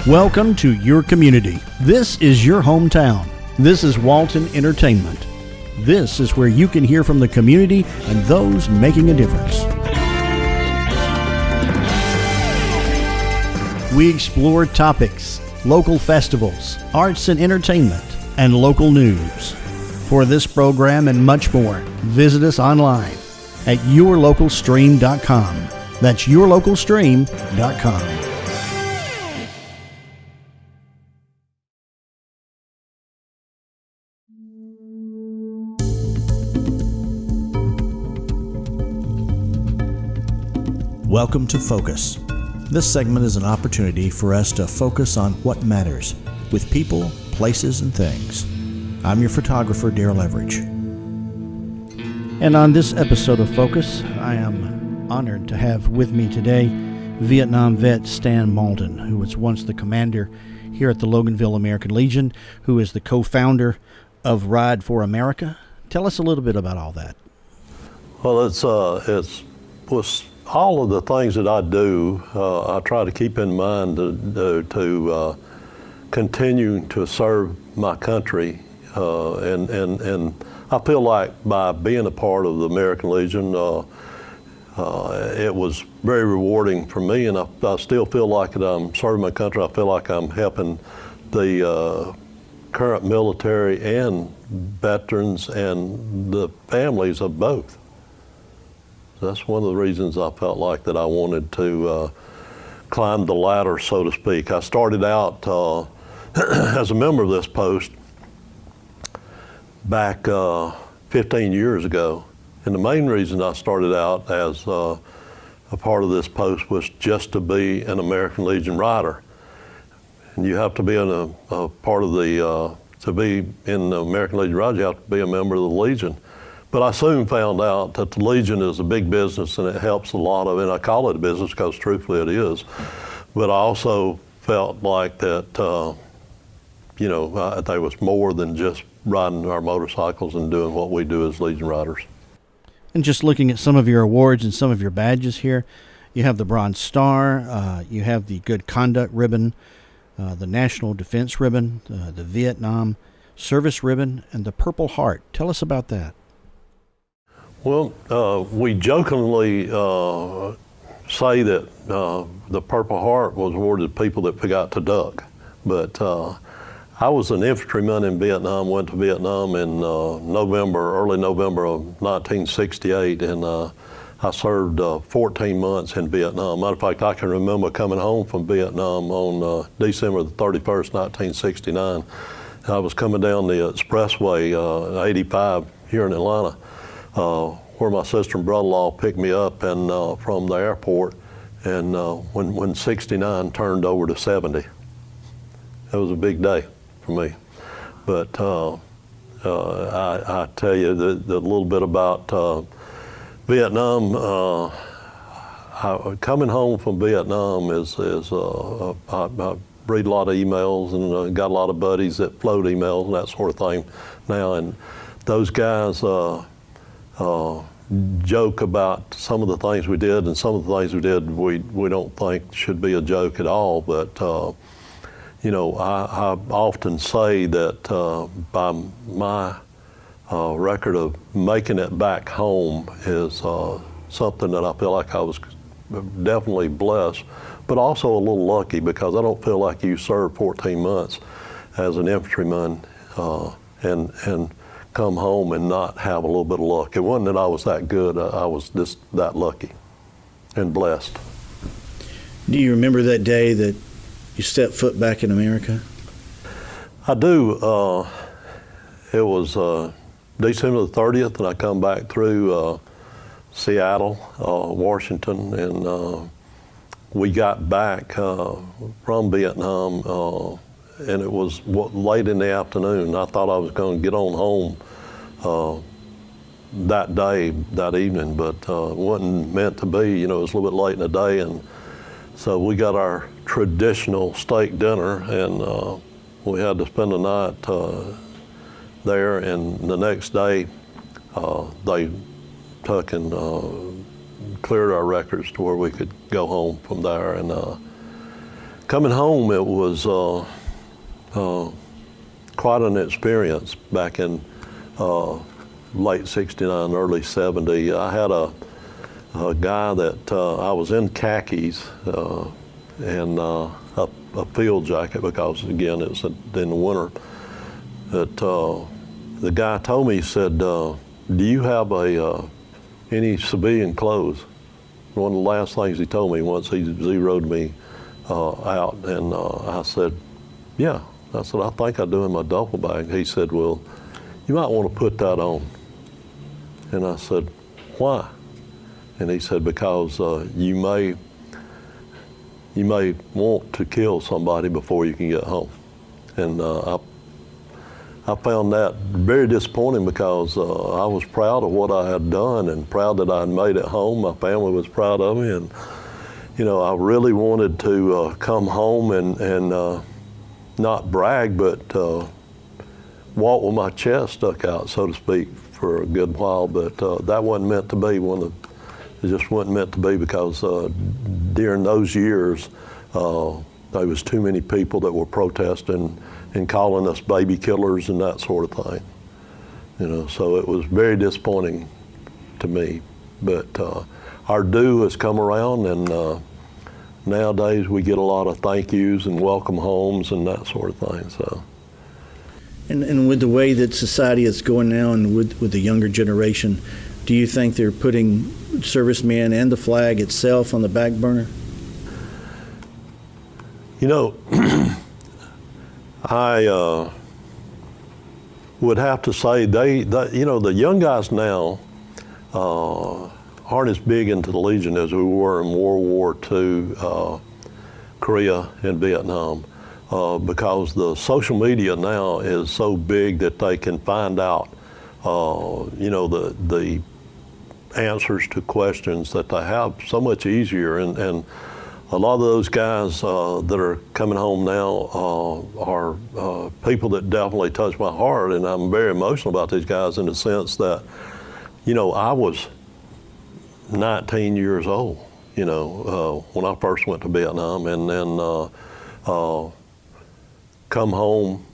Welcome to your community. This is your hometown. This is Walton Entertainment. This is where you can hear from the community and those making a difference. We explore topics, local festivals, arts and entertainment, and local news. For this program and much more, visit us online at yourlocalstream.com. That's yourlocalstream.com. Welcome to Focus. This segment is an opportunity for us to focus on what matters with people, places, and things. I'm your photographer, Darrell Everidge. And on this episode of Focus, I am honored to have with me today Vietnam vet Stan Walton, who was once the commander here at the Loganville American Legion, who is the co-founder of Ride for America. Tell us a little bit about all that. Well, it was all of the things that I do, I try to keep in mind to continue to serve my country, and I feel like by being a part of the American Legion, it was very rewarding for me, and I still feel like that I'm serving my country. I feel like I'm helping the current military and veterans and the families of both. That's one of the reasons I felt like that I wanted to climb the ladder, so to speak. I started out as a member of this post back 15 years ago. And the main reason I started out as a part of this post was just to be an American Legion rider. And you have to be in a part of the, to be in the American Legion rider, you have to be a member of the Legion. But I soon found out that the Legion is a big business and it helps a lot of, and I call it a business because truthfully it is. But I also felt like that, there was more than just riding our motorcycles and doing what we do as Legion riders. And just looking at some of your awards and some of your badges here, you have the Bronze Star, you have the Good Conduct Ribbon, the National Defense Ribbon, the Vietnam Service Ribbon, and the Purple Heart. Tell us about that. Well, we jokingly say that the Purple Heart was awarded to people that forgot to duck. But I was an infantryman in Vietnam, went to Vietnam in early November of 1968, and I served 14 months in Vietnam. Matter of fact, I can remember coming home from Vietnam on December the 31st, 1969. I was coming down the expressway, 85 here in Atlanta, where my sister and brother-in-law picked me up and from the airport, and when 69 turned over to 70. It was a big day for me. But I tell you the little bit about Vietnam. Coming home from Vietnam is I read a lot of emails and got a lot of buddies that float emails and that sort of thing now, and those guys joke about some of the things we did, and some of the things we did we don't think should be a joke at all. But I often say that by my record of making it back home is something that I feel like I was definitely blessed, but also a little lucky, because I don't feel like you serve 14 months as an infantryman and come home and not have a little bit of luck. It wasn't that I was that good, I was just that lucky and blessed. Do you remember that day that you stepped foot back in America? I do. It was December the 30th, and I come back through Seattle, Washington, and we got back from Vietnam, and it was late in the afternoon. I thought I was going to get on home that evening, but it wasn't meant to be. It was a little bit late in the day, and so we got our traditional steak dinner, and we had to spend the night there, and the next day they took and cleared our records to where we could go home from there, and coming home, it was quite an experience back in late '69, early '70. I had a guy that I was in khakis and a field jacket because, again, it's in the winter. That the guy told me, he said, "Do you have any civilian clothes?" One of the last things he told me once he zeroed me out, and I said, "Yeah." I said, "I think I do in my duffel bag." He said, "Well, you might want to put that on." And I said, "Why?" And he said, "Because you may want to kill somebody before you can get home." And I found that very disappointing because I was proud of what I had done and proud that I had made it home. My family was proud of me, and I really wanted to come home and not brag, but walk with my chest stuck out, so to speak, for a good while. But that wasn't meant to be. It just wasn't meant to be because during those years, there was too many people that were protesting and calling us baby killers and that sort of thing. So it was very disappointing to me. But our due has come around, and nowadays we get a lot of thank yous and welcome homes and that sort of thing. So. And with the way that society is going now, and with the younger generation, do you think they're putting servicemen and the flag itself on the back burner? I would have to say the young guys now aren't as big into the Legion as we were in World War II, Korea, and Vietnam, because the social media now is so big that they can find out, the answers to questions that they have so much easier. And a lot of those guys that are coming home now are people that definitely touch my heart, and I'm very emotional about these guys in the sense that, I was 19 years old, when I first went to Vietnam, and then come home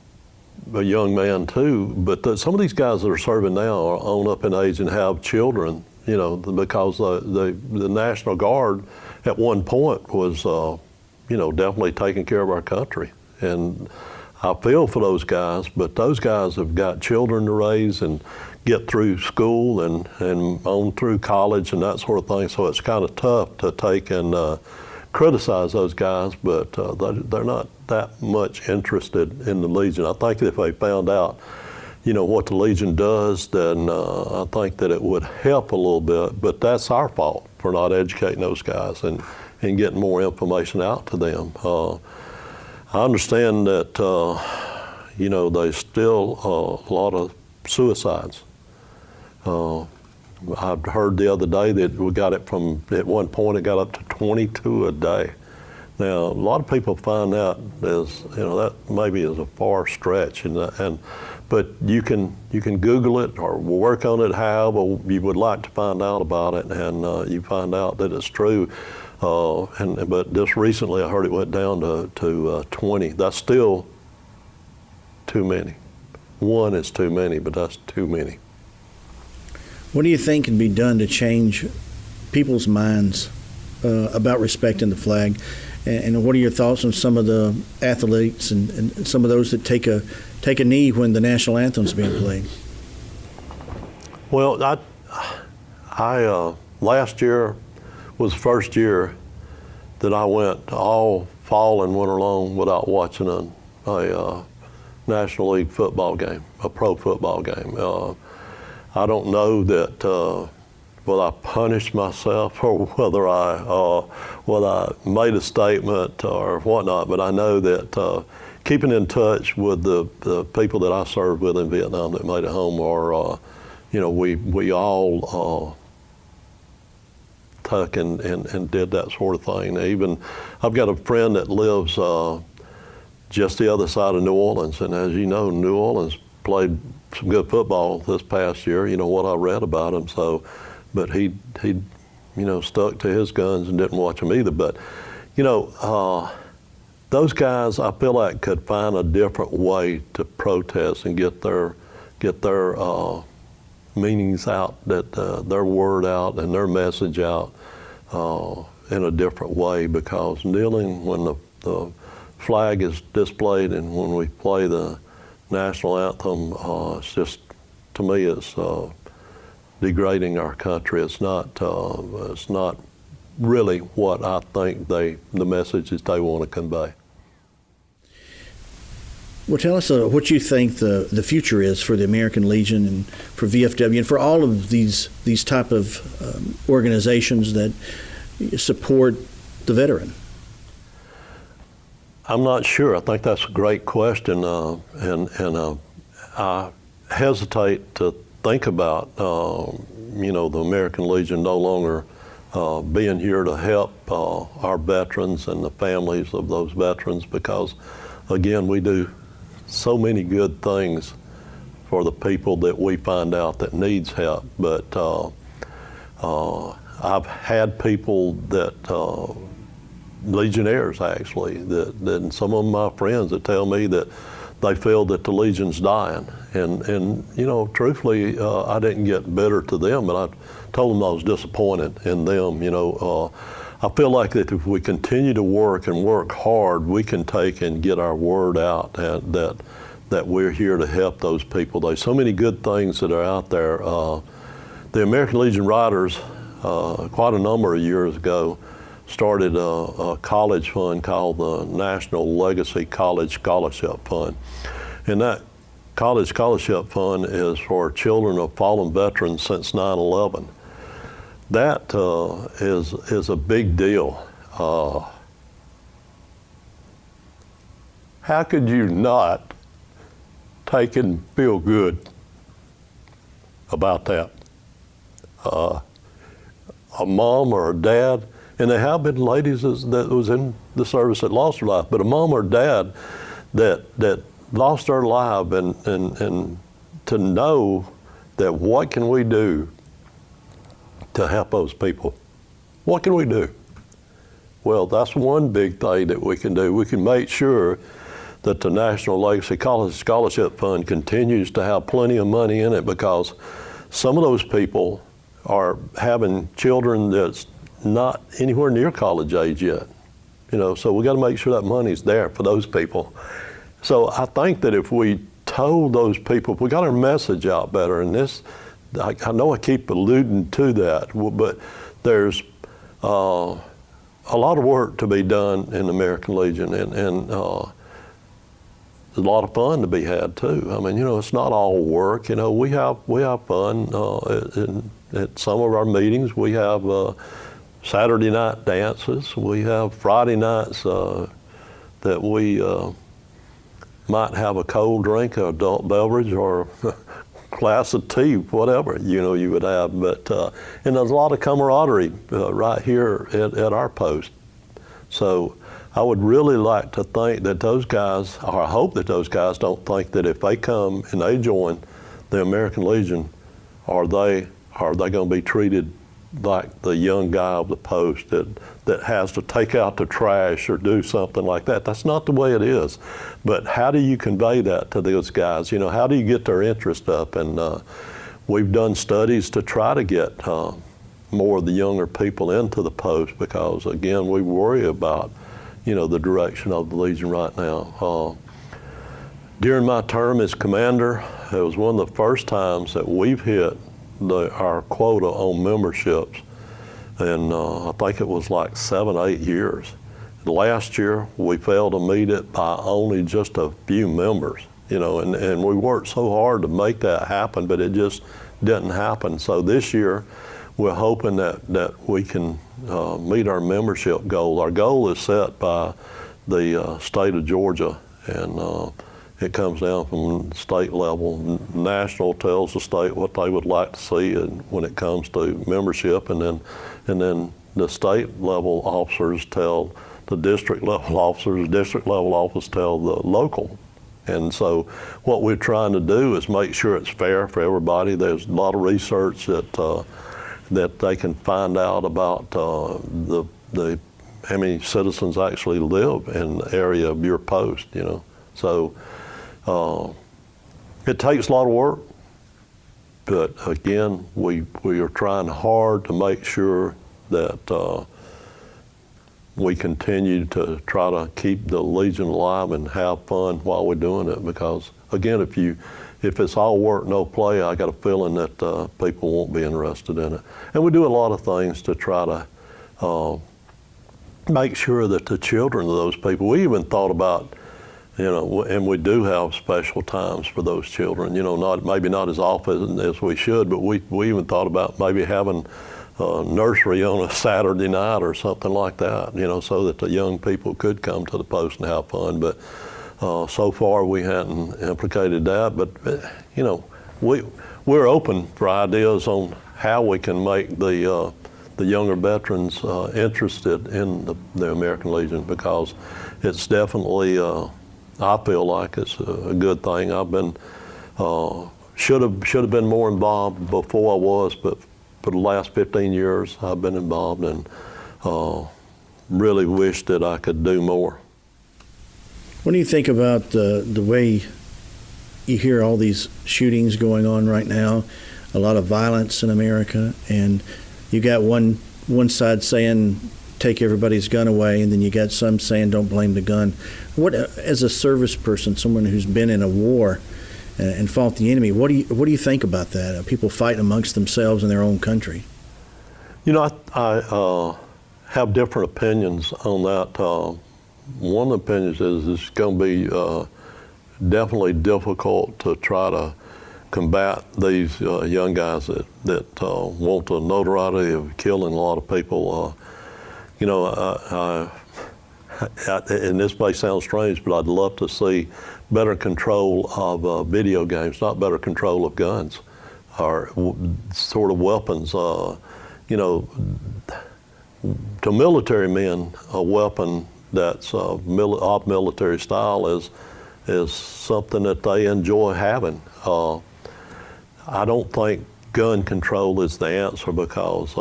a young man too. But some of these guys that are serving now are on up in age and have children, because the National Guard at one point was, definitely taking care of our country. And I feel for those guys, but those guys have got children to raise and get through school and on through college and that sort of thing. So it's kind of tough to take and criticize those guys, but they're not that much interested in the Legion. I think if they found out, what the Legion does, then I think that it would help a little bit, but that's our fault for not educating those guys and getting more information out to them. I understand that, there's still a lot of suicides. I heard the other day that we got it at one point it got up to 22 a day. Now, a lot of people find that as, that maybe is a far stretch, but you can Google it or work on it however you would like to find out about it, and you find out that it's true. But just recently I heard it went down to 20. That's still too many. One is too many, but that's too many. What do you think can be done to change people's minds about respecting the flag? And what are your thoughts on some of the athletes and some of those that take a knee when the national anthem's being played? Well, I last year was the first year that I went all fall and winter long without watching a National League football game, a pro football game. I don't know that whether I punished myself or whether I made a statement or whatnot, but I know that keeping in touch with the people that I served with in Vietnam that made it home are, we all took and did that sort of thing. Even I've got a friend that lives just the other side of New Orleans, and as you know, New Orleans played some good football this past year, what I read about him. So, but he stuck to his guns and didn't watch them either. But, those guys, I feel like, could find a different way to protest and get their meanings out, that their word out and their message out in a different way, because kneeling when the flag is displayed and when we play the national anthem, it's just, to me, it's degrading our country. It's not really what I think the message that they want to convey. Well, tell us what you think the future is for the American Legion and for VFW and for all of these type of organizations that support the veteran. I'm not sure. I think that's a great question, and I hesitate to think about the American Legion no longer being here to help our veterans and the families of those veterans, because, again, we do so many good things for the people that we find out that needs help. But I've had people that, Legionnaires actually, that some of my friends that tell me that they feel that the Legion's dying. And truthfully, I didn't get bitter to them, but I told them I was disappointed in them. I feel like that if we continue to work and work hard, we can take and get our word out, and that we're here to help those people. There's so many good things that are out there. The American Legion Riders, quite a number of years ago, started a college fund called the National Legacy College Scholarship Fund. And that College Scholarship Fund is for children of fallen veterans since 9/11. That is a big deal. How could you not take and feel good about that? A mom or a dad, and there have been ladies that was in the service that lost their life, but a mom or dad that lost their life, and to know that what can we do to help those people? What can we do? Well, that's one big thing that we can do. We can make sure that the National Legacy College Scholarship Fund continues to have plenty of money in it, because some of those people are having children that's not anywhere near college age yet. So we got to make sure that money's there for those people. So I think that if we told those people, if we got our message out better, and this, I know I keep alluding to that, but there's a lot of work to be done in the American Legion, and there's a lot of fun to be had too. I mean, it's not all work. We have fun at some of our meetings. We have Saturday night dances. We have Friday nights that we might have a cold drink, an adult beverage, or a glass of tea, whatever you would have. But and there's a lot of camaraderie right here at our post. So I would really like to think that those guys, or I hope that those guys don't think that if they come and they join the American Legion, are they going to be treated like the young guy of the post that has to take out the trash or do something like that. That's not the way it is. But how do you convey that to those guys? How do you get their interest up? And we've done studies to try to get more of the younger people into the post, because, again, we worry about, the direction of the Legion right now. During my term as commander, it was one of the first times that we've hit our quota on memberships, and I think it was like 7, 8 years. Last year, we failed to meet it by only just a few members, and we worked so hard to make that happen, but it just didn't happen. So this year, we're hoping that we can meet our membership goal. Our goal is set by the state of Georgia, and it comes down from state level. National tells the state what they would like to see when it comes to membership, and then the state level officers tell the district level officers, district level officers tell the local. And so what we're trying to do is make sure it's fair for everybody. There's a lot of research that they can find out about the how many citizens actually live in the area of your post, So it takes a lot of work, but again, we are trying hard to make sure that we continue to try to keep the Legion alive and have fun while we're doing it, because again, if it's all work, no play, I got a feeling that people won't be interested in it. And we do a lot of things to try to make sure that the children of those people, we even thought about, and we do have special times for those children, maybe not as often as we should, but we even thought about maybe having nursery on a Saturday night or something like that, so that the young people could come to the post and have fun. But so far we hadn't implicated that. But we're open for ideas on how we can make the younger veterans interested in the American Legion, because it's definitely I feel like it's a good thing. I've been should have been more involved before I was, but for the last 15 years, I've been involved, and really wish that I could do more. What do you think about the way you hear all these shootings going on right now, a lot of violence in America, and you got one side saying take everybody's gun away, and then you got some saying don't blame the gun. What, as a service person, someone who's been in a war and fought the enemy, what do you think about that? Are people fighting amongst themselves in their own country? I have different opinions on that. One of the opinions is it's going to be definitely difficult to try to combat these young guys that want the notoriety of killing a lot of people. And this may sound strange, but I'd love to see better control of video games, not better control of guns or sort of weapons. To military men, a weapon that's of military style is something that they enjoy having. I don't think gun control is the answer, because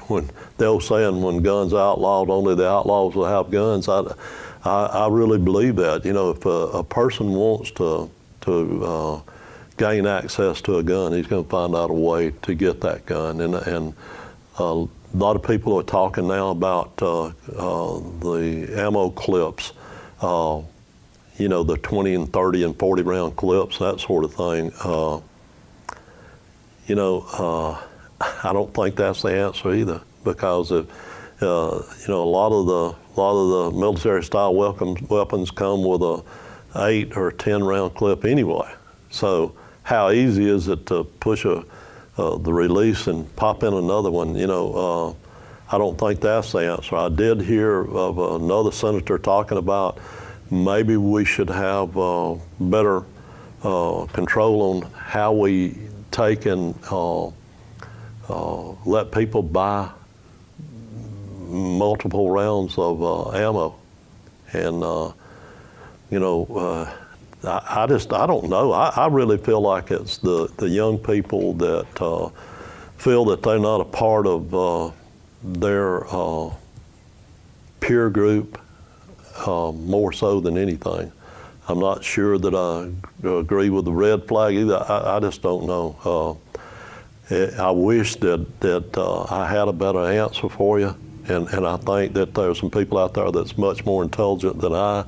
when the old saying, when guns are outlawed, only the outlaws will have guns, I really believe that. If a person wants to gain access to a gun, he's going to find out a way to get that gun. And a lot of people are talking now about the ammo clips, the 20 and 30 and 40 round clips, that sort of thing. I don't think that's the answer either, because a lot of the military style weapons come with a 8 or 10 round clip anyway. So how easy is it to push the release and pop in another one? I don't think that's the answer. I did hear of another senator talking about maybe we should have better control on how we take and let people buy multiple rounds of ammo. And, I don't know. I really feel like it's the young people that feel that they're not a part of their peer group more so than anything. I'm not sure that I agree with the red flag either. I just don't know. I wish that I had a better answer for you, and I think that there's some people out there that's much more intelligent than I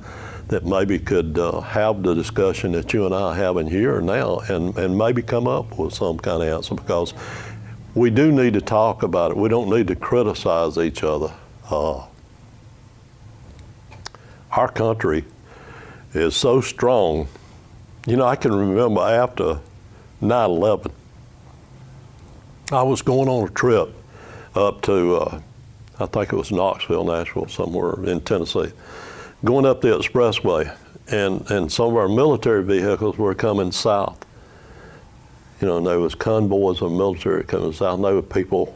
that maybe could have the discussion that you and I are having here now, and maybe come up with some kind of answer, because we do need to talk about it. We don't need to criticize each other. Our country is so strong. I can remember after 9/11, I was going on a trip up to, I think it was Knoxville, Nashville, somewhere in Tennessee, going up the expressway, and some of our military vehicles were coming south. And there was convoys of military coming south, and there were people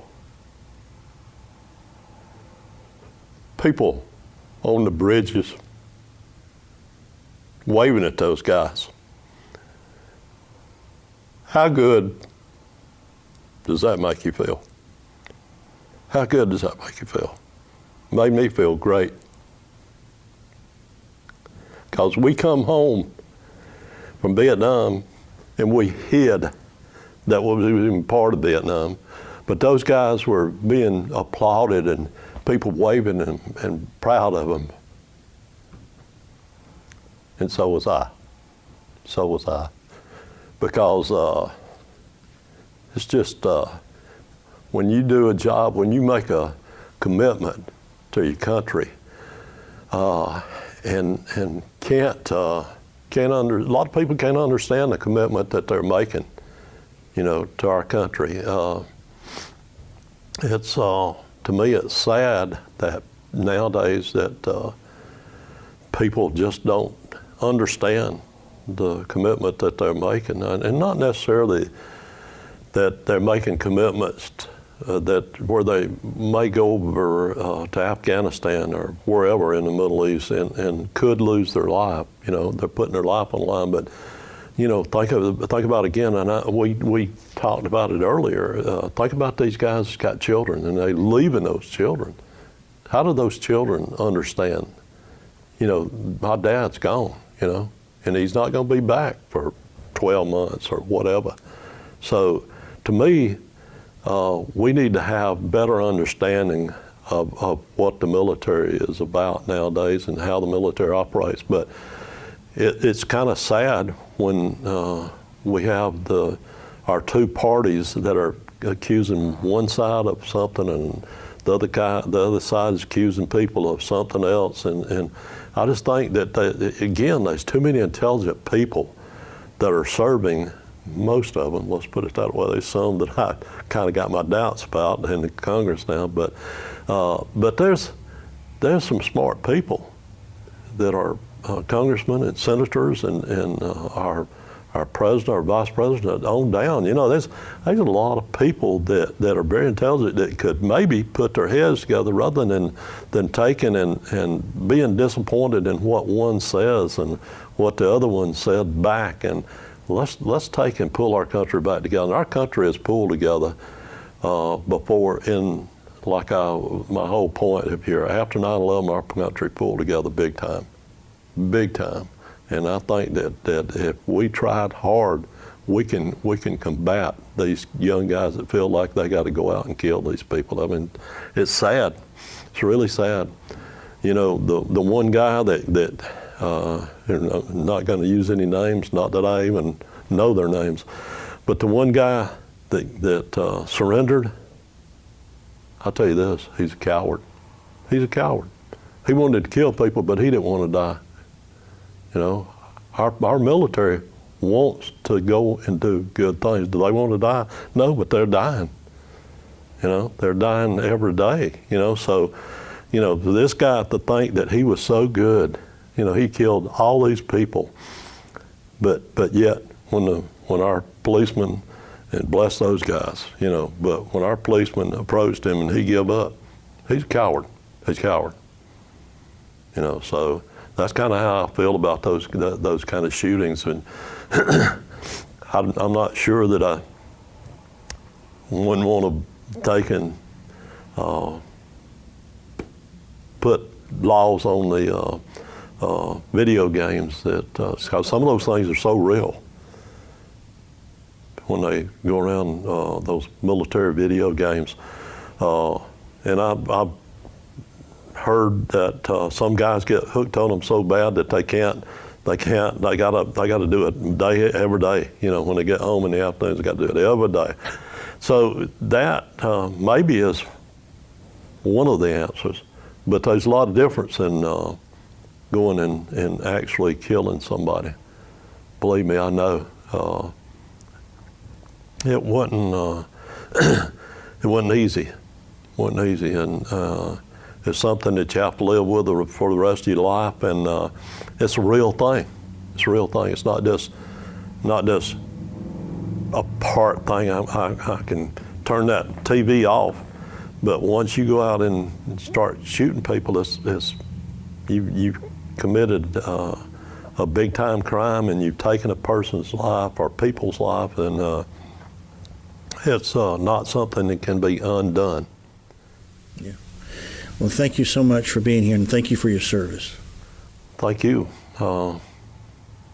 on the bridges waving at those guys. How good does that make you feel? How good does that make you feel? Made me feel great. Because we come home from Vietnam and we hid that was even part of Vietnam. But those guys were being applauded and people waving and proud of them. And so was I. So was I. Because it's just, when you do a job, when you make a commitment to your country, and a lot of people can't understand the commitment that they're making, to our country. It's to me, it's sad that nowadays that people just don't understand the commitment that they're making, and not necessarily that they're making commitments where they may go over to Afghanistan or wherever in the Middle East and could lose their life. They're putting their life on the line. But think about again, and we talked about it earlier. Think about these guys who's got children and they leaving those children. How do those children understand? My dad's gone. And he's not going to be back for 12 months or whatever. So, to me, we need to have better understanding of what the military is about nowadays and how the military operates. But it's kind of sad when we have our two parties that are accusing one side of something and the other side is accusing people of something else. And I just think that, again, there's too many intelligent people that are serving. Most of them, let's put it that way. There's some that I kind of got my doubts about in the Congress now, but there's some smart people that are congressmen and senators and our president, our vice president, on down. There's a lot of people that are very intelligent that could maybe put their heads together rather than taking and being disappointed in what one says and what the other one said back. And let's take and pull our country back together. Our country is pulled together before my whole point up here. After 9/11, our country pulled together big time. And I think that if we tried hard, we can combat these young guys that feel like they got to go out and kill these people. I mean, it's sad. It's really sad. The one guy that I'm not going to use any names, not that I even know their names, but the one guy that surrendered, I'll tell you this, he's a coward. He's a coward. He wanted to kill people, but he didn't want to die. Our military wants to go and do good things. Do they want to die? No, but they're dying. They're dying every day. So, this guy, to think that he was so good, he killed all these people, but yet when our policemen, and bless those guys, but when our policeman approached him and he gave up, he's a coward. He's a coward. So that's kind of how I feel about those kind of shootings. And I'm not sure that I wouldn't want to take and put laws on the video games because some of those things are so real. When they go around those military video games, and I've heard that some guys get hooked on them so bad that they gotta do it every day. When they get home in the afternoons, they got to do it every day. So that maybe is one of the answers, but there's a lot of difference in going and actually killing somebody. Believe me, I know. It wasn't easy. It wasn't easy, and it's something that you have to live with for the rest of your life, and it's a real thing. It's a real thing. It's not just a part thing. I can turn that TV off, but once you go out and start shooting people, you've committed a big time crime, and you've taken a person's life or people's life, and it's not something that can be undone. Yeah. Well, thank you so much for being here, and thank you for your service. Thank you. I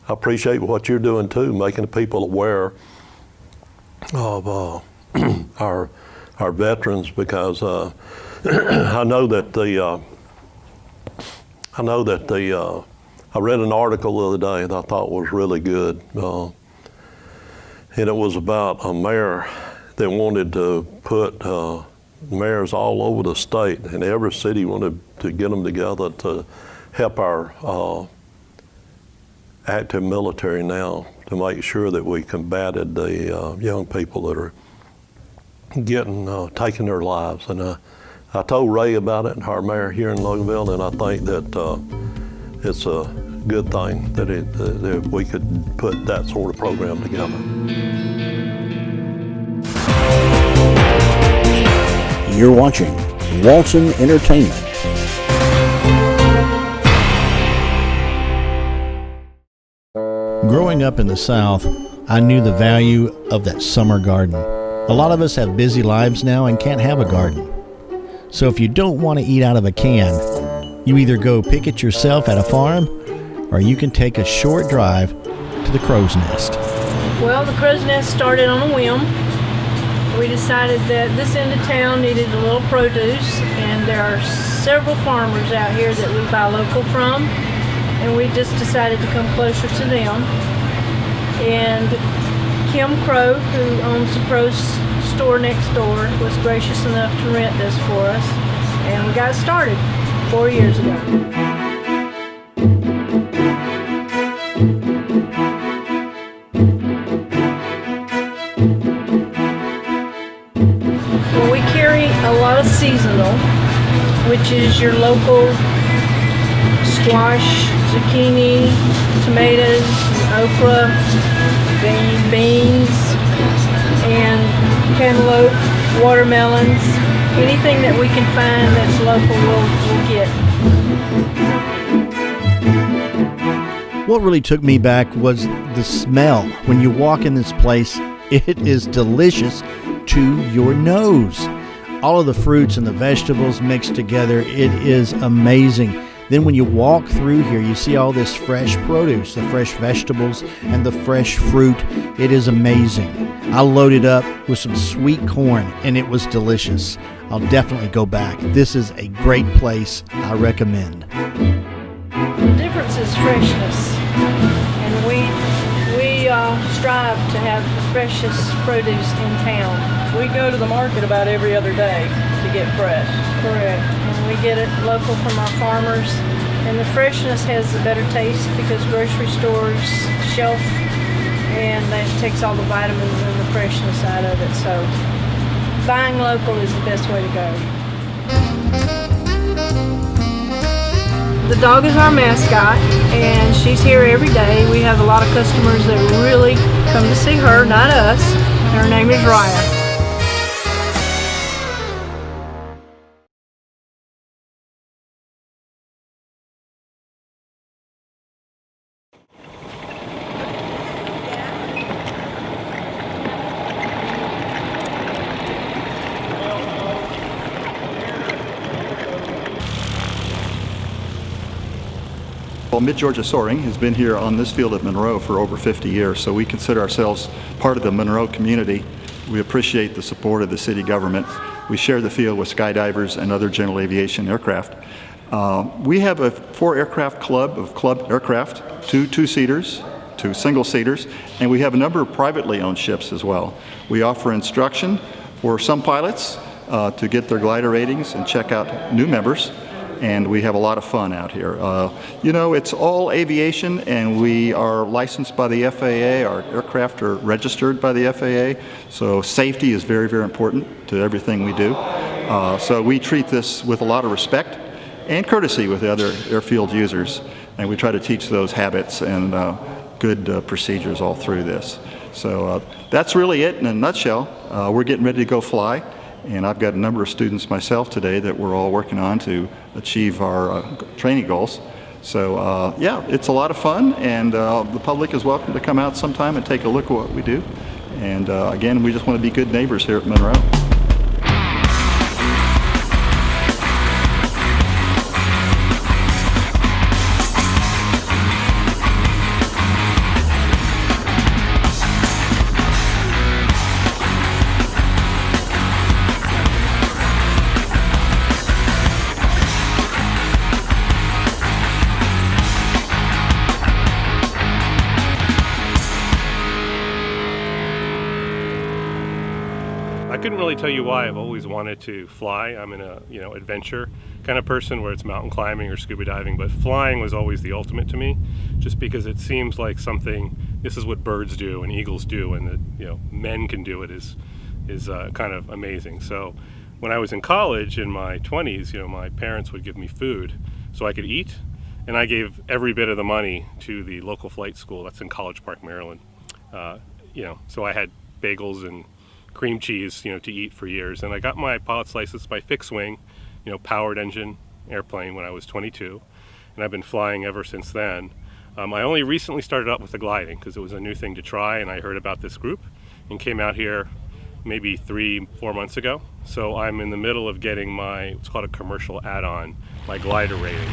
appreciate what you're doing too, making the people aware of our veterans, because I know that I read an article the other day that I thought was really good, and it was about a mayor that wanted to put mayors all over the state, and every city wanted to get them together to help our active military now, to make sure that we combated the young people that are taking their lives. And I told Ray about it, our mayor here in Loganville, and I think that it's a good thing that we could put that sort of program together. You're watching Walton Entertainment. Growing up in the South, I knew the value of that summer garden. A lot of us have busy lives now and can't have a garden. So if you don't want to eat out of a can, you either go pick it yourself at a farm, or you can take a short drive to the Crow's Nest. Well, the Crow's Nest started on a whim. We decided that this end of town needed a little produce, and there are several farmers out here that we buy local from, and we just decided to come closer to them. And Kim Crow, who owns the Crow's store next door, was gracious enough to rent this for us, and we got started 4 years ago. Well, we carry a lot of seasonal, which is your local squash, zucchini, tomatoes, okra, beans, and cantaloupe, watermelons. Anything that we can find that's local, we'll get. What really took me back was the smell. When you walk in this place, it is delicious to your nose. All of the fruits and the vegetables mixed together, it is amazing. Then when you walk through here, you see all this fresh produce, the fresh vegetables and the fresh fruit. It is amazing. I loaded up with some sweet corn, and it was delicious. I'll definitely go back. This is a great place. I recommend. The difference is freshness, and we strive to have the freshest produce in town. We go to the market about every other day to get fresh. Correct. And we get it local from our farmers, and the freshness has a better taste because grocery stores shelf, and that takes all the vitamins and the freshness out of it. So buying local is the best way to go. The dog is our mascot, and she's here every day. We have a lot of customers that really come to see her, not us. Her name is Raya. Well, Mid-Georgia Soaring has been here on this field at Monroe for over 50 years, so we consider ourselves part of the Monroe community. We appreciate the support of the city government. We share the field with skydivers and other general aviation aircraft. We have a 4-aircraft club of club aircraft, 2 two-seaters, 2 single-seaters, and we have a number of privately owned ships as well. We offer instruction for some pilots to get their glider ratings and check out new members. And we have a lot of fun out here. You know, it's all aviation, and we are licensed by the FAA. Our aircraft are registered by the FAA, so safety is very, very important to everything we do. So we treat this with a lot of respect and courtesy with the other airfield users, and we try to teach those habits and good procedures all through this. So that's really it in a nutshell. We're getting ready to go fly. And I've got a number of students myself today that we're all working on to achieve our training goals. So yeah, it's a lot of fun, and the public is welcome to come out sometime and take a look at what we do. And again, we just want to be good neighbors here at Monroe. couldn't really tell you why. I've always wanted to fly. I'm in a adventure kind of person where it's mountain climbing or scuba diving, but flying was always the ultimate to me, just because it seems like something. This is what birds do and eagles do, and that men can do it is kind of amazing. So when I was in college in my 20s, my parents would give me food so I could eat, and I gave every bit of the money to the local flight school that's in College Park, Maryland. So I had bagels and cream cheese, to eat for years. And I got my pilot's license by fixed wing, powered engine airplane when I was 22. And I've been flying ever since then. I only recently started up with the gliding because it was a new thing to try, and I heard about this group and came out here maybe 3-4 months ago. So I'm in the middle of getting what's called a commercial add-on, my glider rating.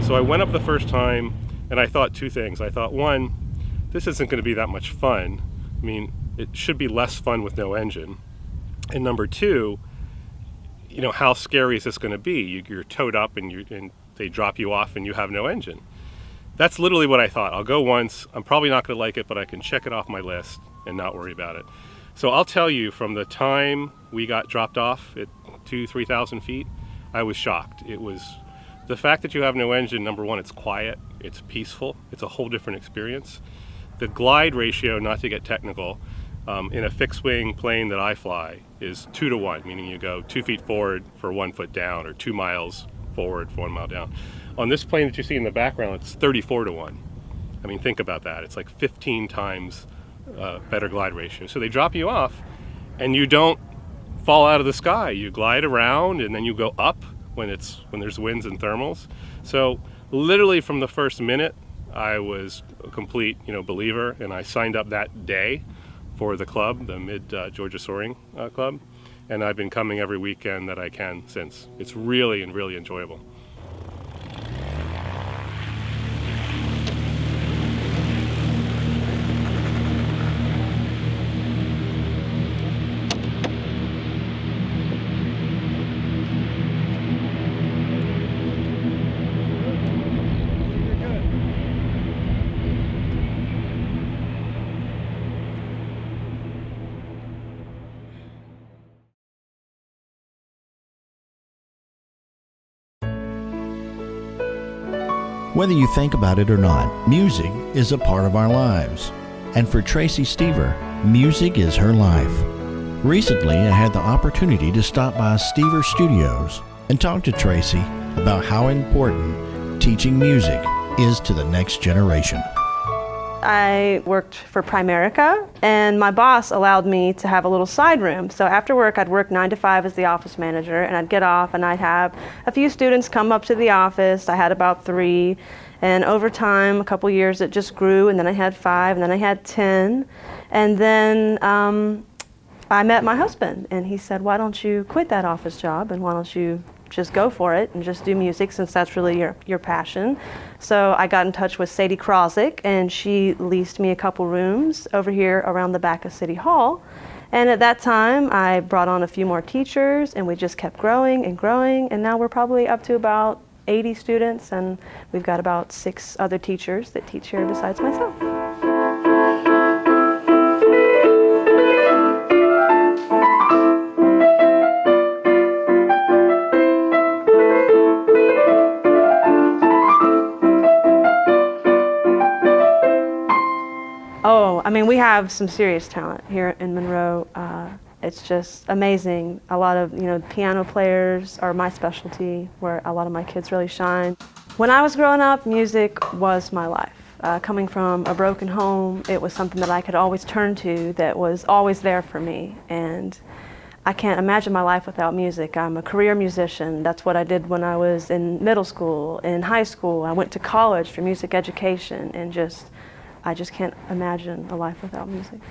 So I went up the first time and I thought two things. I thought, one, this isn't going to be that much fun. I mean, it should be less fun with no engine. And number two, how scary is this going to be? You're towed up and they drop you off and you have no engine. That's literally what I thought. I'll go once. I'm probably not going to like it, but I can check it off my list and not worry about it. So I'll tell you, from the time we got dropped off at 2,000-3,000 feet, I was shocked. It was the fact that you have no engine. Number one, it's quiet, it's peaceful, it's a whole different experience. The glide ratio, not to get technical, in a fixed wing plane that I fly is 2-to-1, meaning you go 2 feet forward for 1 foot down, or 2 miles forward for 1 mile down. On this plane that you see in the background, it's 34-to-1. I mean, think about that. It's like 15 times better glide ratio. So they drop you off and you don't fall out of the sky. You glide around and then you go up when there's winds and thermals. So literally from the first minute, I was a complete believer, and I signed up that day for the club, the Mid Georgia Soaring Club, and I've been coming every weekend that I can since. It's really enjoyable. Whether you think about it or not, music is a part of our lives. And for Tracy Stever, Music is her life. Recently, I had the opportunity to stop by Stever Studios and talk to Tracy about how important teaching music is to the next generation. I worked for Primerica, and my boss allowed me to have a little side room. So after work, I'd work 9 to 5 as the office manager, and I'd get off and I'd have a few students come up to the office. I had about 3, and over time, a couple years, it just grew, and then I had 5, and then I had 10. And then I met my husband, and he said, why don't you quit that office job, and why don't you just go for it and just do music, since that's really your passion. So I got in touch with Sadie Krozik, and she leased me a couple rooms over here around the back of City Hall. And at that time, I brought on a few more teachers, and we just kept growing and growing, and now we're probably up to about 80 students, and we've got about 6 other teachers that teach here besides myself. Oh, I mean, we have some serious talent here in Monroe. It's just amazing. A lot of, piano players are my specialty, where a lot of my kids really shine. When I was growing up, music was my life. Coming from a broken home, it was something that I could always turn to, that was always there for me. And I can't imagine my life without music. I'm a career musician. That's what I did when I was in middle school, in high school. I went to college for music education, and I just can't imagine a life without music.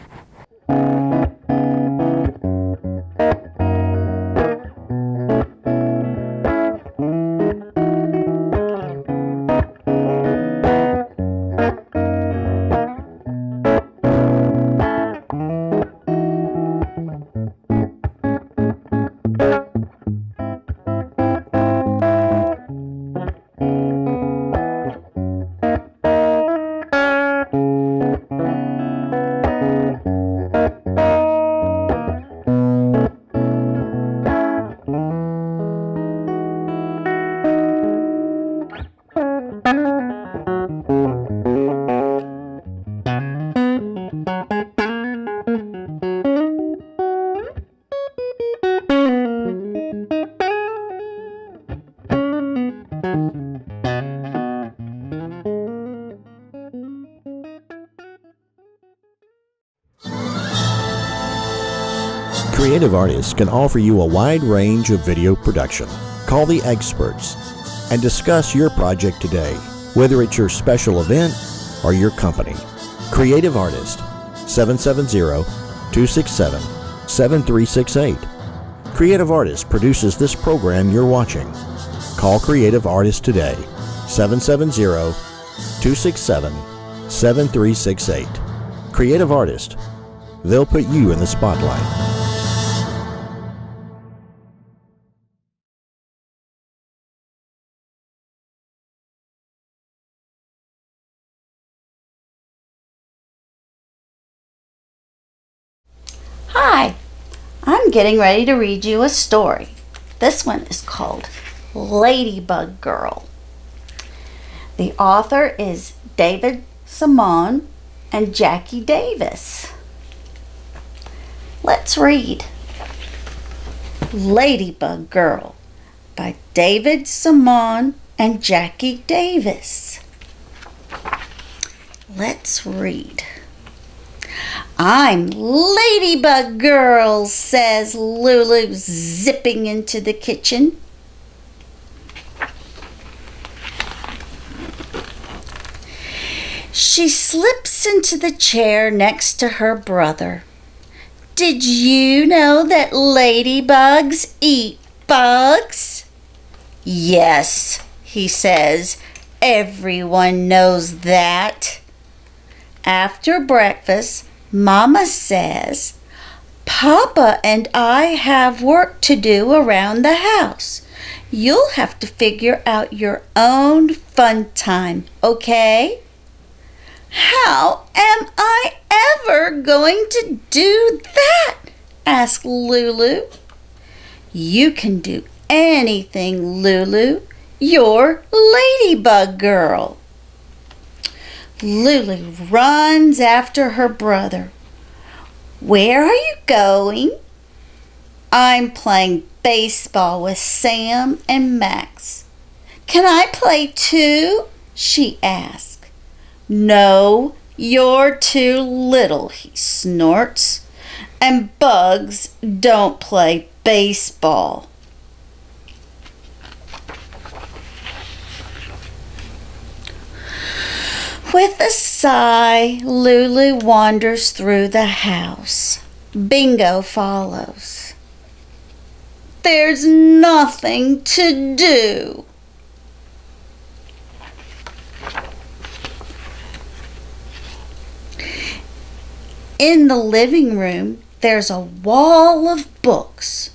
Creative artists can offer you a wide range of video production. Call the experts and discuss your project today, whether it's your special event or your company. Creative Artist, 770-267-7368. Creative Artist produces this program you're watching. Call Creative Artist today, 770-267-7368. Creative Artist, they'll put you in the spotlight. Hi, I'm getting ready to read you a story. This one is called Ladybug Girl. The author is David Simon and Jackie Davis. Let's read Ladybug Girl by David Simon and Jackie Davis. Let's read. I'm Ladybug Girl, says Lulu, zipping into the kitchen. She slips into the chair next to her brother. Did you know that ladybugs eat bugs? Yes, he says. Everyone knows that. After breakfast, Mama says, Papa and I have work to do around the house. You'll have to figure out your own fun time, okay? How am I ever going to do that? Asked Lulu. You can do anything, Lulu. You're Ladybug Girl. Lulu runs after her brother. Where are you going? I'm playing baseball with Sam and Max. Can I play too? She asked. No, you're too little, he snorts. And bugs don't play baseball. With a sigh, Lulu wanders through the house. Bingo follows. There's nothing to do. In the living room, there's a wall of books.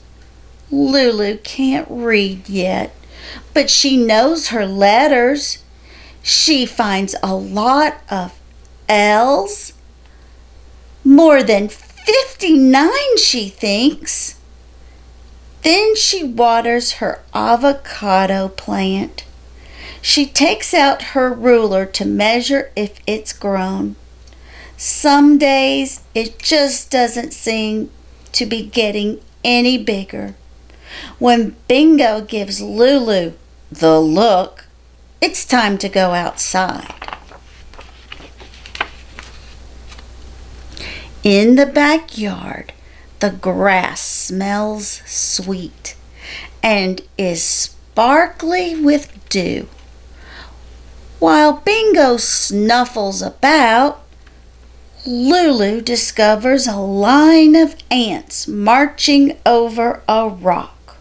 Lulu can't read yet, but she knows her letters. She finds a lot of L's. More than 59, she thinks. Then she waters her avocado plant. She takes out her ruler to measure if it's grown. Some days it just doesn't seem to be getting any bigger. When Bingo gives Lulu the look, it's time to go outside. In the backyard, the grass smells sweet and is sparkly with dew. While Bingo snuffles about, Lulu discovers a line of ants marching over a rock.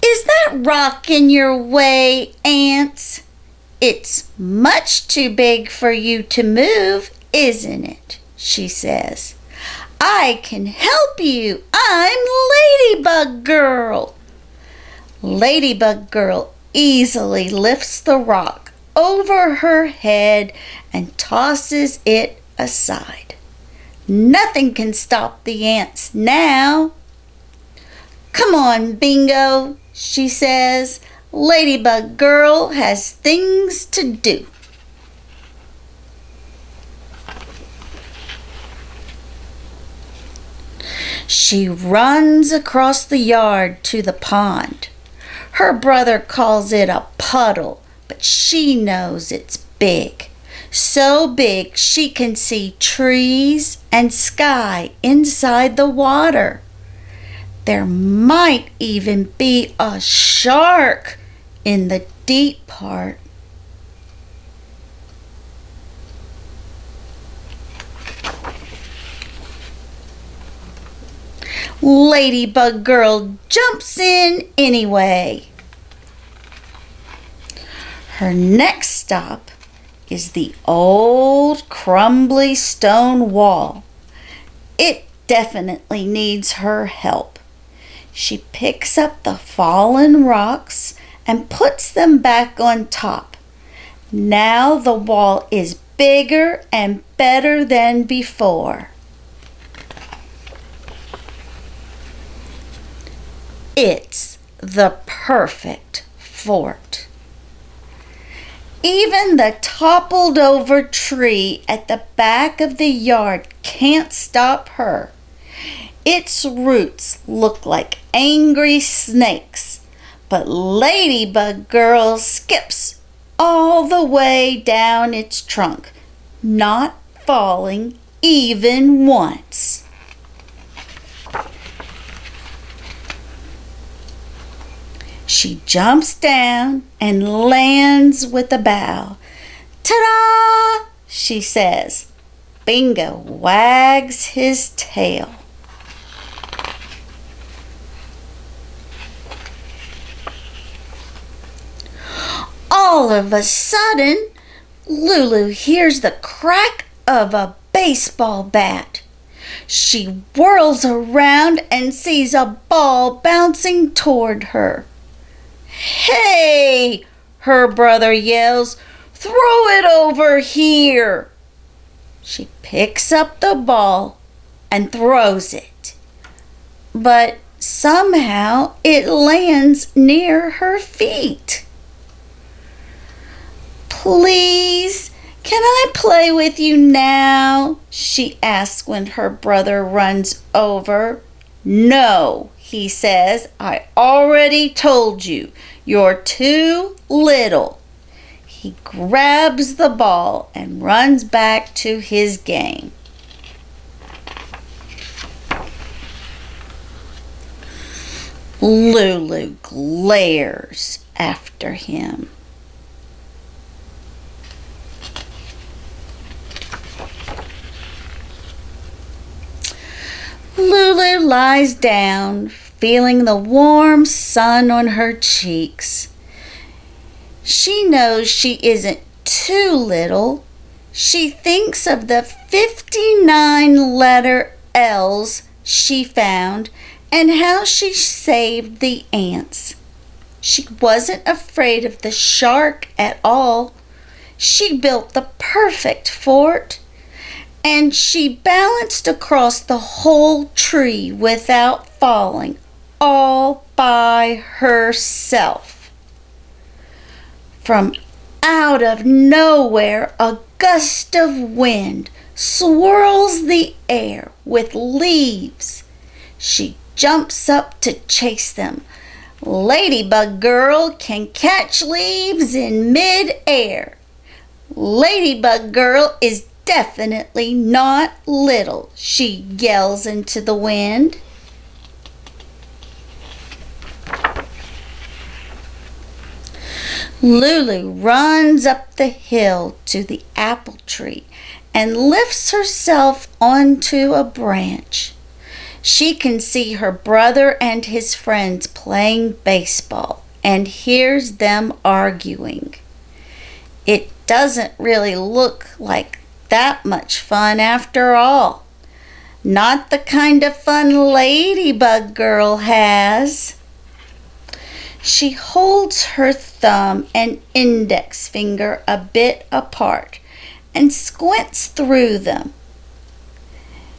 Is that rock in your way, ants? It's much too big for you to move, isn't it? She says. I can help you. I'm Ladybug Girl. Ladybug Girl easily lifts the rock over her head and tosses it aside. Nothing can stop the ants now. Come on, Bingo, she says. Ladybug Girl has things to do. She runs across the yard to the pond. Her brother calls it a puddle, but she knows it's big. So big she can see trees and sky inside the water. There might even be a shark in the deep part. Ladybug Girl jumps in anyway. Her next stop is the old crumbly stone wall. It definitely needs her help. She picks up the fallen rocks and puts them back on top. Now the wall is bigger and better than before. It's the perfect fort. Even the toppled over tree at the back of the yard can't stop her. Its roots look like angry snakes, but Ladybug Girl skips all the way down its trunk, not falling even once. She jumps down and lands with a bow. Ta-da! She says. Bingo wags his tail. All of a sudden, Lulu hears the crack of a baseball bat. She whirls around and sees a ball bouncing toward her. Hey, her brother yells, throw it over here. She picks up the ball and throws it, but somehow it lands near her feet. "Please, can I play with you now?" she asks when her brother runs over. "No," he says, "I already told you, you're too little." He grabs the ball and runs back to his game. Lulu glares after him. Lulu lies down, feeling the warm sun on her cheeks. She knows she isn't too little. She thinks of the 59 letter L's she found and how she saved the ants. She wasn't afraid of the shark at all. She built the perfect fort, and she balanced across the whole tree without falling, all by herself. From out of nowhere, a gust of wind swirls the air with leaves. She jumps up to chase them. Ladybug Girl can catch leaves in mid-air. Ladybug Girl is definitely not little, she yells into the wind. Lulu runs up the hill to the apple tree and lifts herself onto a branch. She can see her brother and his friends playing baseball and hears them arguing. It doesn't really look like that much fun after all. Not the kind of fun Ladybug Girl has. She holds her thumb and index finger a bit apart and squints through them.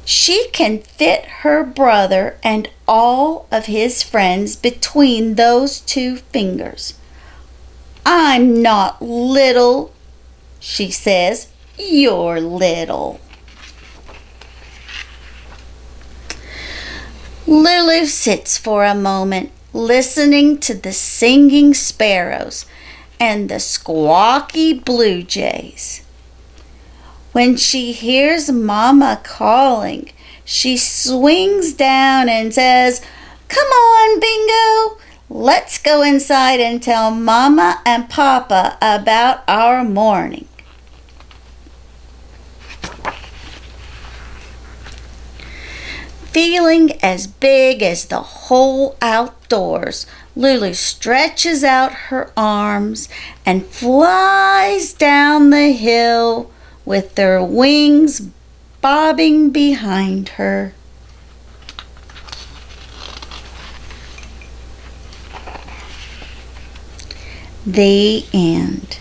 She can fit her brother and all of his friends between those two fingers. "I'm not little," she says. "You're little." Lulu sits for a moment, listening to the singing sparrows and the squawky blue jays. When she hears Mama calling, she swings down and says, "Come on, Bingo, let's go inside and tell Mama and Papa about our morning." Feeling as big as the whole outdoors, Lulu stretches out her arms and flies down the hill with their wings bobbing behind her. The end.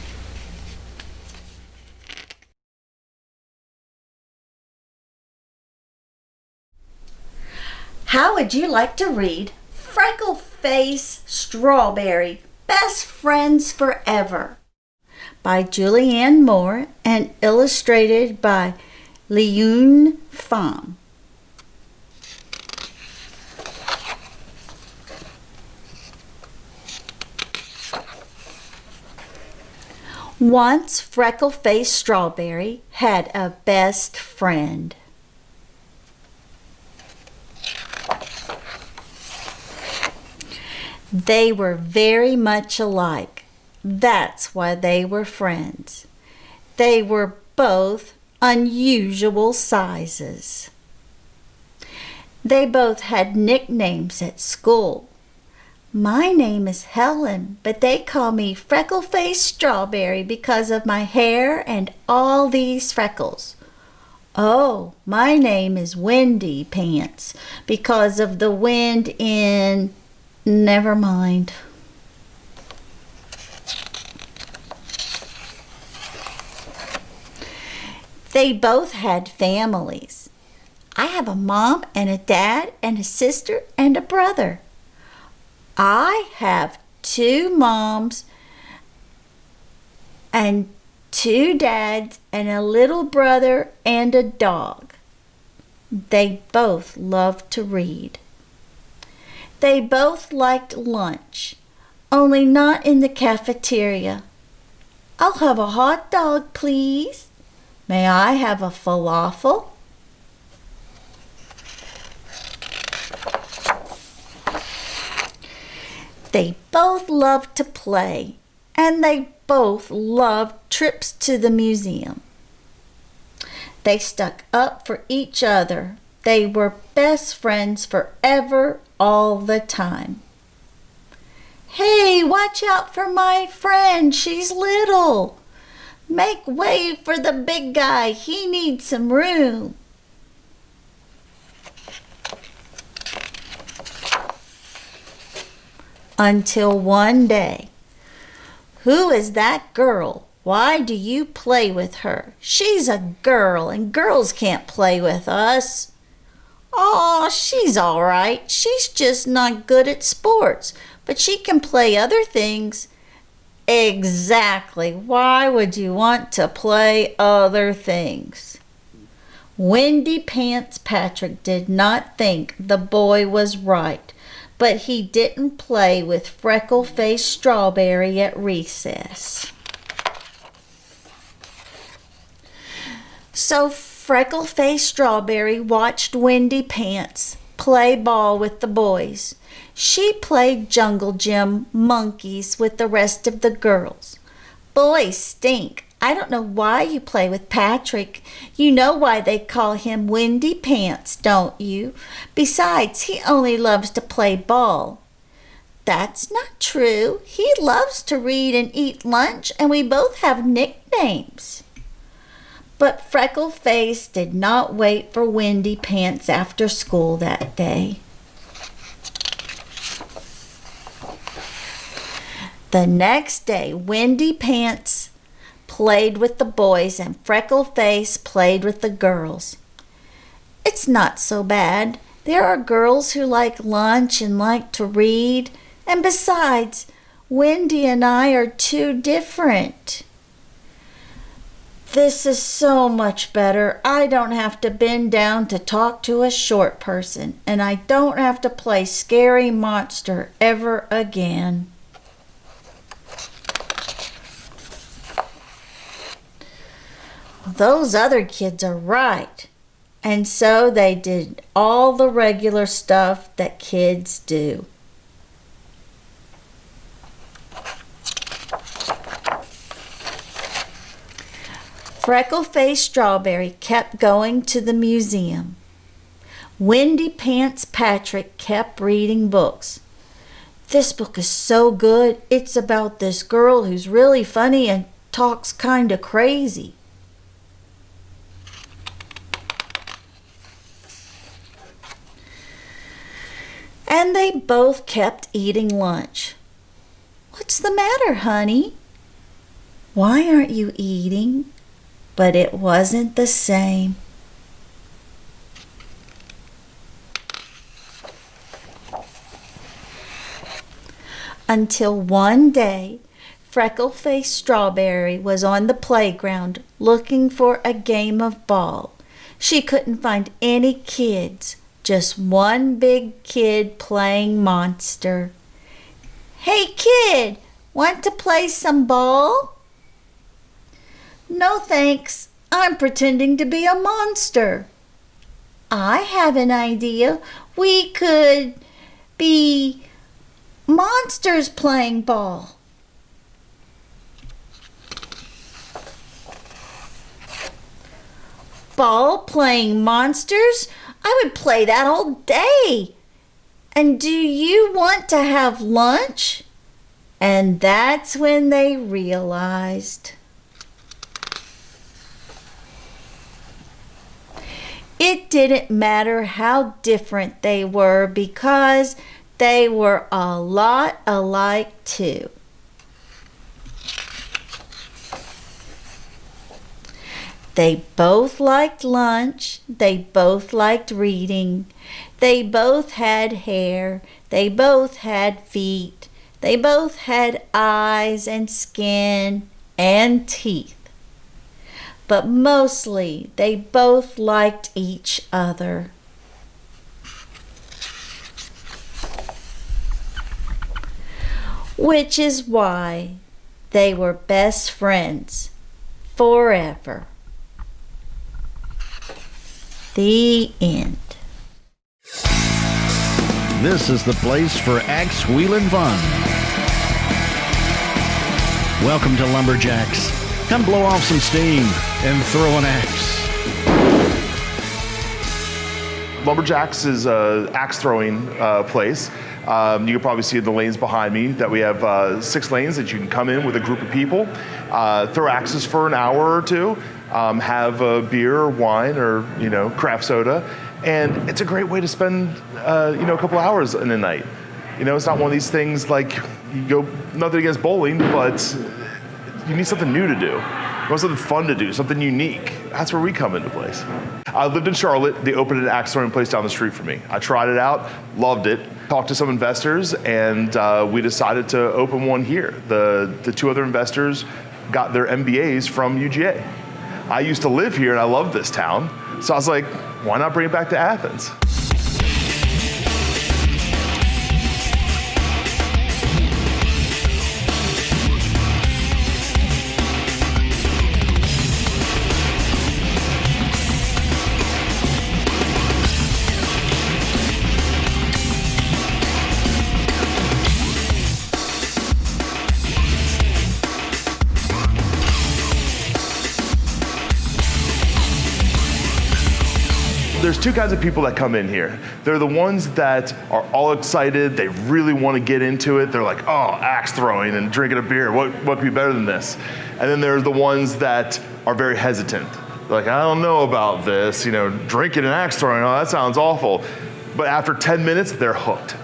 How would you like to read Freckle-Face Strawberry, Best Friends Forever by Julianne Moore and illustrated by Liyun Pham? Once Freckle-Face Strawberry had a best friend. They were very much alike. That's why they were friends. They were both unusual sizes. They both had nicknames at school. My name is Helen, but they call me Freckle-Face Strawberry because of my hair and all these freckles. Oh, my name is Windy Pants because of the wind in... Never mind. They both had families. I have a mom and a dad and a sister and a brother. I have 2 moms and 2 dads and a little brother and a dog. They both loved to read. They both liked lunch, only not in the cafeteria. I'll have a hot dog, please. May I have a falafel? They both loved to play, and they both loved trips to the museum. They stuck up for each other. They were best friends forever, all the time. Hey, watch out for my friend. She's little. Make way for the big guy. He needs some room. Until one day, who is that girl? Why do you play with her? She's a girl, and girls can't play with us. Aw, she's all right. She's just not good at sports, but she can play other things. Exactly. Why would you want to play other things? Windy Pants Patrick did not think the boy was right, but he didn't play with Freckle-Faced Strawberry at recess. So Freckle-Faced Strawberry watched Windy Pants play ball with the boys. She played jungle gym monkeys with the rest of the girls. Boys stink. I don't know why you play with Patrick. You know why they call him Windy Pants, don't you? Besides, he only loves to play ball. That's not true. He loves to read and eat lunch, and we both have nicknames. But Freckle-Face did not wait for Windy Pants after school that day. The next day, Windy Pants played with the boys and Freckle-Face played with the girls. It's not so bad. There are girls who like lunch and like to read. And besides, Wendy and I are too different. This is so much better. I don't have to bend down to talk to a short person, and I don't have to play scary monster ever again. Those other kids are right. And so they did all the regular stuff that kids do. Freckle-Faced Strawberry kept going to the museum. Windy Pants Patrick kept reading books. This book is so good. It's about this girl who's really funny and talks kind of crazy. And they both kept eating lunch. What's the matter, honey? Why aren't you eating? But it wasn't the same. Until one day, Freckle-Faced Strawberry was on the playground looking for a game of ball. She couldn't find any kids, just one big kid playing monster. Hey kid, want to play some ball? No thanks, I'm pretending to be a monster. I have an idea. We could be monsters playing ball. Ball playing monsters? I would play that all day. And do you want to have lunch? And that's when they realized. It didn't matter how different they were because they were a lot alike too. They both liked lunch. They both liked reading. They both had hair. They both had feet. They both had eyes and skin and teeth. but mostly they both liked each other. Which is why they were best friends forever. The end. This is the place for axe wheeling fun. Welcome to Lumberjacks. Come blow off some steam and throw an axe. Lumberjacks is an axe throwing place. You can probably see the lanes behind me that we have 6 lanes that you can come in with a group of people, throw axes for an hour or two, have a beer or wine or craft soda, and it's a great way to spend a couple hours in a night. It's not one of these things like you go, nothing against bowling, but you need something new to do. You want something fun to do, something unique. That's where we come into place. I lived in Charlotte. They opened an axe throwing place down the street for me. I tried it out, loved it, talked to some investors, and we decided to open one here. The 2 other investors got their MBAs from UGA. I used to live here and I love this town, so I was like, why not bring it back to Athens? There's 2 kinds of people that come in here. They're the ones that are all excited, they really want to get into it. They're like, oh, axe throwing and drinking a beer, what could be better than this? And then there's the ones that are very hesitant. They're like, I don't know about this, drinking and axe throwing, oh, that sounds awful. But after 10 minutes, they're hooked.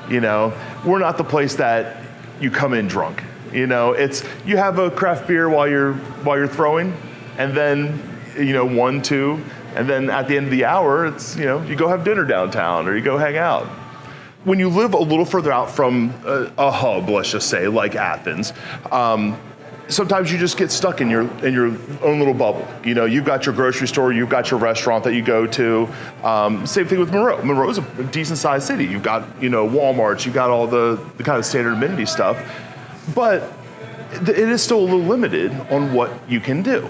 We're not the place that you come in drunk. It's, you have a craft beer while you're throwing, and then, 1, 2, and then at the end of the hour, it's, you go have dinner downtown or you go hang out. When you live a little further out from a hub, let's just say, like Athens, sometimes you just get stuck in your own little bubble. You've got your grocery store, you've got your restaurant that you go to. Same thing with Monroe. Monroe's a decent sized city. You've got, Walmarts, you've got all the kind of standard amenity stuff, but it is still a little limited on what you can do.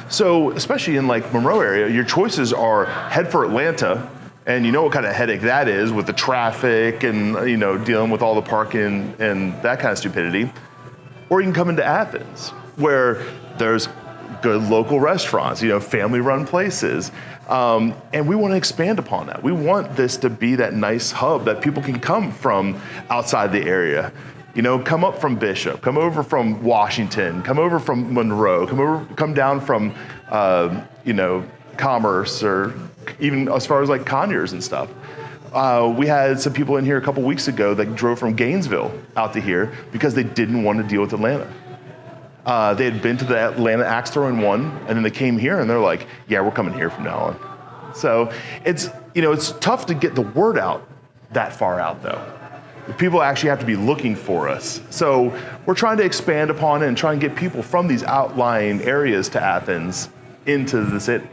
So especially in like Monroe area, your choices are head for Atlanta, and you know what kind of headache that is with the traffic and dealing with all the parking and that kind of stupidity. Or you can come into Athens, where there's good local restaurants, family-run places, and we want to expand upon that. We want this to be that nice hub that people can come from outside the area. Come up from Bishop, come over from Washington, come over from Monroe, come down from, Commerce, or even as far as like Conyers and stuff. We had some people in here a couple weeks ago that drove from Gainesville out to here because they didn't want to deal with Atlanta. They had been to the Atlanta axe throwing one, and then they came here and they're like, yeah, we're coming here from now on. So it's tough to get the word out that far out though. People actually have to be looking for us. So we're trying to expand upon it and try and get people from these outlying areas to Athens into the city.